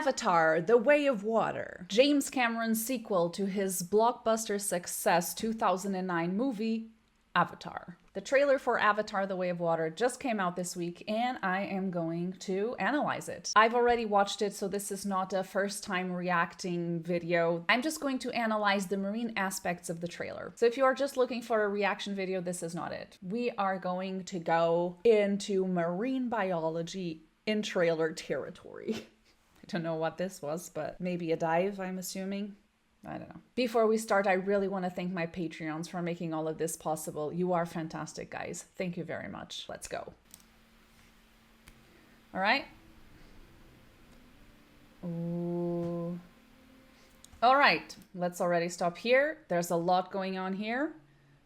Avatar: The Way of Water, James Cameron's sequel to his blockbuster success 2009 movie, Avatar. The trailer for Avatar: The Way of Water just came out this week, and I am going to analyze it. I've already watched it, so this is not a first-time reacting video. I'm just going to analyze the marine aspects of the trailer. So if you are just looking for a reaction video, this is not it. We are going to go into marine biology in trailer territory. I don't know what this was, but maybe a dive, I'm assuming. I don't know. Before we start, I really want to thank my Patreons for making all of this possible. You are fantastic, guys. Thank you very much. Let's go. All right. Ooh. All right. Let's already stop here. There's a lot going on here.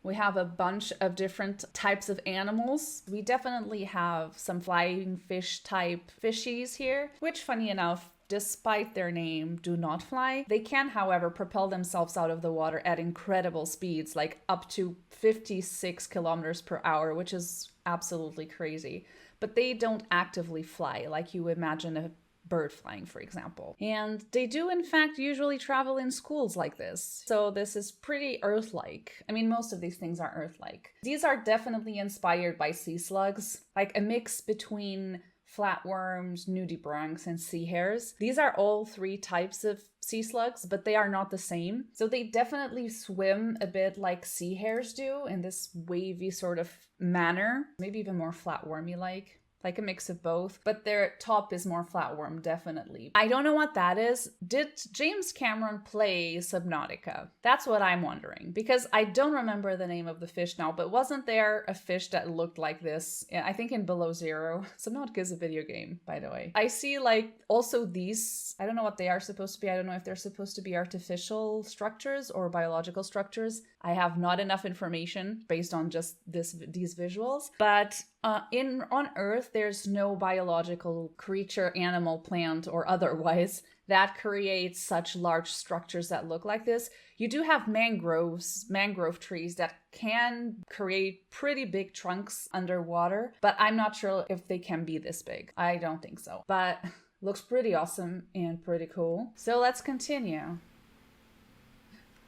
We have a bunch of different types of animals. We definitely have some flying fish type fishies here, which, funny enough, despite their name, do not fly. They can, however, propel themselves out of the water at incredible speeds, like up to 56 kilometers per hour, which is absolutely crazy. But they don't actively fly like you imagine a bird flying, for example. And they do, in fact, usually travel in schools like this. So this is pretty Earth-like. I mean, most of these things are Earth-like. These are definitely inspired by sea slugs, like a mix between flatworms, nudibranchs, and sea hares. These are all three types of sea slugs, but they are not the same. So they definitely swim a bit like sea hares do in this wavy sort of manner, maybe even more flatwormy-like a mix of both, but their top is more flatworm, definitely. I don't know what that is. Did James Cameron play Subnautica? That's what I'm wondering, because I don't remember the name of the fish now, but wasn't there a fish that looked like this? I think in Below Zero. Subnautica is a video game, by the way. I see like also these, I don't know what they are supposed to be. I don't know if they're supposed to be artificial structures or biological structures. I have not enough information based on just these visuals, but on Earth, there's no biological creature, animal, plant, or otherwise that creates such large structures that look like this. You do have mangrove trees that can create pretty big trunks underwater, but I'm not sure if they can be this big. I don't think so, but looks pretty awesome and pretty cool. So let's continue.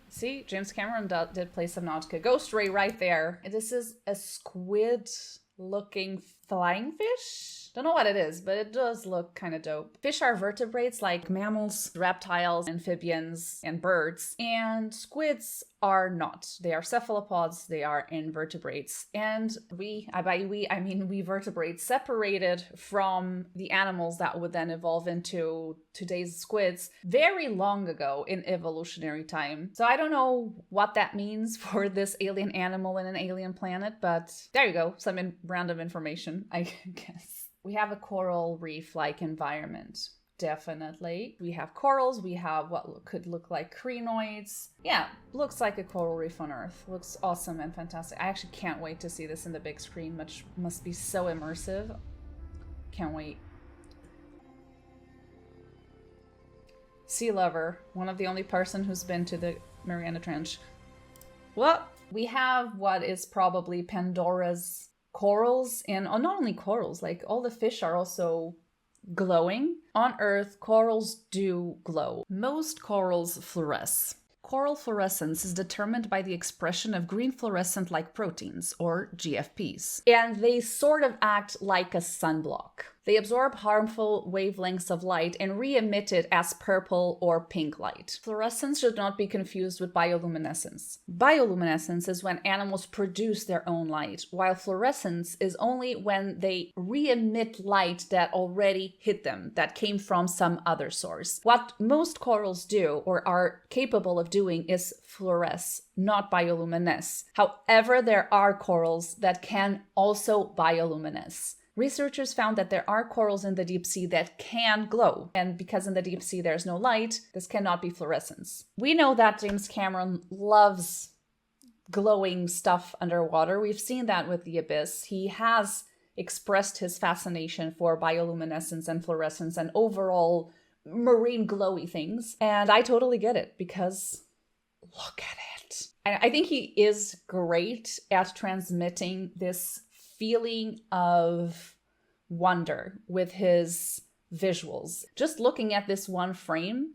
See, James Cameron did play Subnautica. Ghost Ray right there. This is a squid looking flying fish. Don't know what it is, but it does look kind of dope. Fish are vertebrates like mammals, reptiles, amphibians, and birds. And squids are not. They are cephalopods, they are invertebrates. And by we, I mean we vertebrates separated from the animals that would then evolve into today's squids very long ago in evolutionary time. So I don't know what that means for this alien animal in an alien planet, but there you go, some random information, I guess. We have a coral reef-like environment. Definitely. We have corals, we have what could look like crinoids. Yeah, looks like a coral reef on Earth. Looks awesome and fantastic. I actually can't wait to see this in the big screen, which must be so immersive. Can't wait. Sea lover, one of the only person who's been to the Mariana Trench. Well, we have what is probably Pandora's corals, and not only corals, like all the fish are also glowing. On Earth, corals do glow. Most corals fluoresce. Coral fluorescence is determined by the expression of green fluorescent-like proteins, or GFPs. And they sort of act like a sunblock. They absorb harmful wavelengths of light and re-emit it as purple or pink light. Fluorescence should not be confused with bioluminescence. Bioluminescence is when animals produce their own light, while fluorescence is only when they re-emit light that already hit them, that came from some other source. What most corals do, or are capable of doing, is fluoresce, not bioluminesce. However, there are corals that can also bioluminesce. Researchers found that there are corals in the deep sea that can glow, and because in the deep sea there's no light, this cannot be fluorescence. We know that James Cameron loves glowing stuff underwater. We've seen that with The Abyss. He has expressed his fascination for bioluminescence and fluorescence and overall marine glowy things, and I totally get it, because look at it. I think he is great at transmitting this feeling of wonder with his visuals. Just looking at this one frame,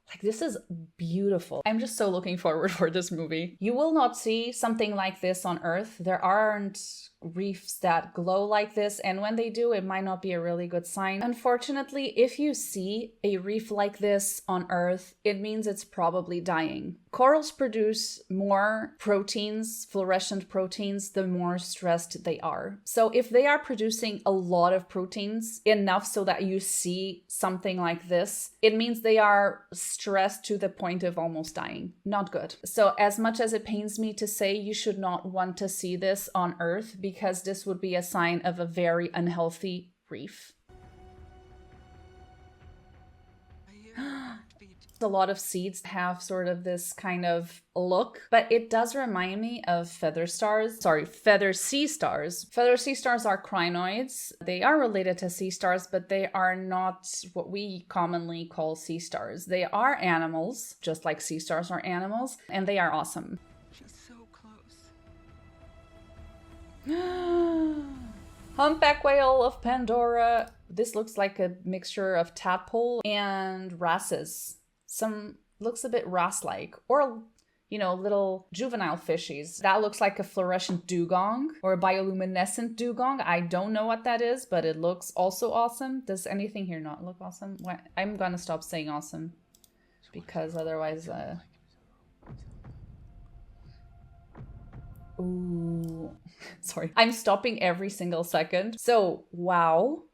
like, this is beautiful. I'm just so looking forward for this movie. You will not see something like this on Earth. There aren't reefs that glow like this, and when they do, it might not be a really good sign. Unfortunately, if you see a reef like this on Earth, it means it's probably dying. Corals produce more proteins, fluorescent proteins, the more stressed they are. So if they are producing a lot of proteins, enough so that you see something like this, it means they are stressed to the point of almost dying. Not good. So as much as it pains me to say, you should not want to see this on Earth, because this would be a sign of a very unhealthy reef. A lot of seeds have sort of this kind of look, but it does remind me of feather stars. Sorry, feather sea stars. Feather sea stars are crinoids. They are related to sea stars, but they are not what we commonly call sea stars. They are animals, just like sea stars are animals, and they are awesome. She's so close. Humpback whale of Pandora. This looks like a mixture of tadpole and wrasses. Some looks a bit wrasse-like, or, you know, little juvenile fishies. That looks like a fluorescent dugong or a bioluminescent dugong. I don't know what that is, but it looks also awesome. Does anything here not look awesome? I'm gonna stop saying awesome, because otherwise, ooh, sorry. I'm stopping every single second. So, wow.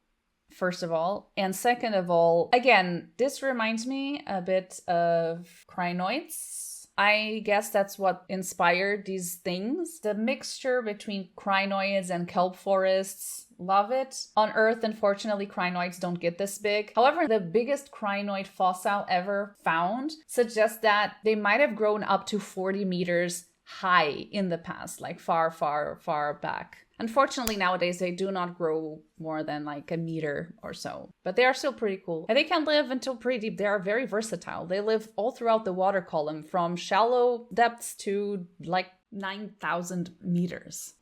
First of all. And second of all, again, this reminds me a bit of crinoids. I guess that's what inspired these things. The mixture between crinoids and kelp forests. Love it. On Earth, unfortunately, crinoids don't get this big. However, the biggest crinoid fossil ever found suggests that they might have grown up to 40 meters high in the past, like far, far, far back. Unfortunately, nowadays, they do not grow more than like a meter or so, but they are still pretty cool. And they can live until pretty deep. They are very versatile. They live all throughout the water column, from shallow depths to like 9,000 meters.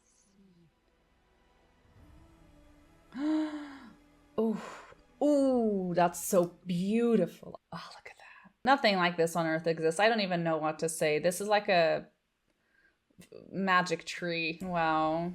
Ooh, that's so beautiful. Oh, look at that. Nothing like this on Earth exists. I don't even know what to say. This is like a magic tree. Wow.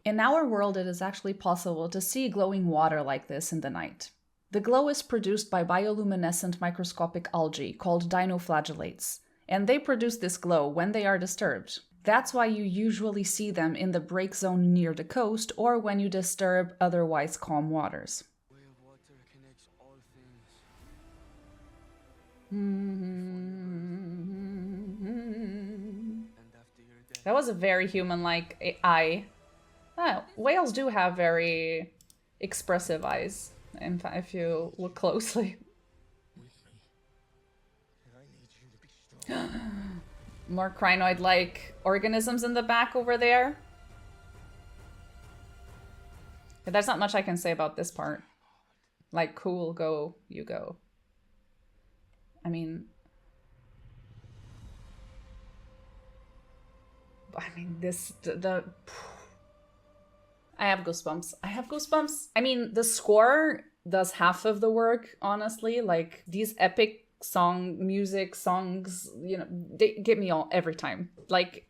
In our world, it is actually possible to see glowing water like this in the night. The glow is produced by bioluminescent microscopic algae called dinoflagellates, and they produce this glow when they are disturbed. That's why you usually see them in the break zone near the coast, or when you disturb otherwise calm waters. That was a very human-like eye. Oh, whales do have very expressive eyes, if you look closely. More crinoid-like organisms in the back over there. But there's not much I can say about this part. Like, cool, go, you go. I mean, I have goosebumps. I have goosebumps. I mean, the score does half of the work, honestly. Like, these epic songs, you know, they get me all every time. Like,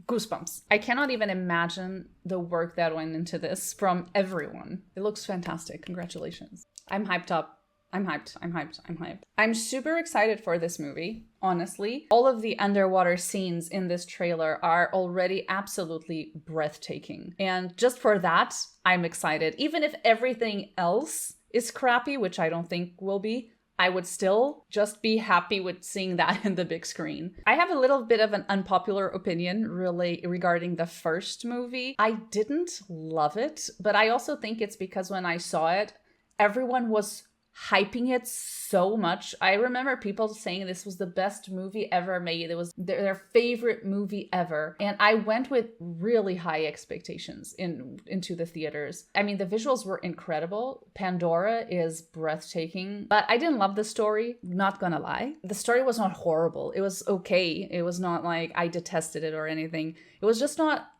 goosebumps. I cannot even imagine the work that went into this from everyone. It looks fantastic. Congratulations. I'm hyped up. I'm hyped. I'm super excited for this movie, honestly. All of the underwater scenes in this trailer are already absolutely breathtaking. And just for that, I'm excited. Even if everything else is crappy, which I don't think will be, I would still just be happy with seeing that in the big screen. I have a little bit of an unpopular opinion really regarding the first movie. I didn't love it, but I also think it's because when I saw it, everyone was hyping it so much. I remember people saying this was the best movie ever made. It was their favorite movie ever. And I went with really high expectations into the theaters. I mean, the visuals were incredible. Pandora is breathtaking, but I didn't love the story, not gonna lie. The story was not horrible. It was okay. It was not like I detested it or anything. It was just not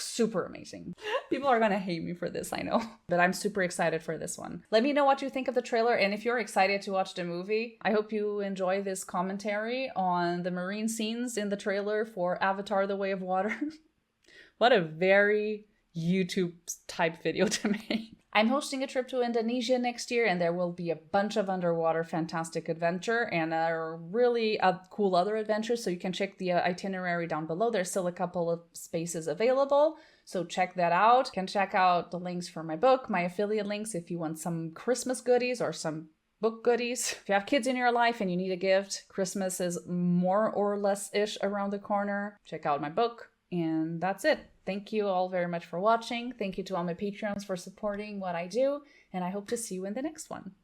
super amazing. People are gonna hate me for this, I know, but I'm super excited for this one. Let me know what you think of the trailer, and if you're excited to watch the movie, I hope you enjoy this commentary on the marine scenes in the trailer for Avatar: The Way of Water. What a very YouTube type video to make. I'm hosting a trip to Indonesia next year, and there will be a bunch of underwater fantastic adventure and a really cool other adventures. So you can check the itinerary down below. There's still a couple of spaces available, so check that out. You can check out the links for my book, my affiliate links if you want some Christmas goodies or some book goodies. If you have kids in your life and you need a gift, Christmas is more or less-ish around the corner. Check out my book, and that's it. Thank you all very much for watching. Thank you to all my Patreons for supporting what I do, and I hope to see you in the next one.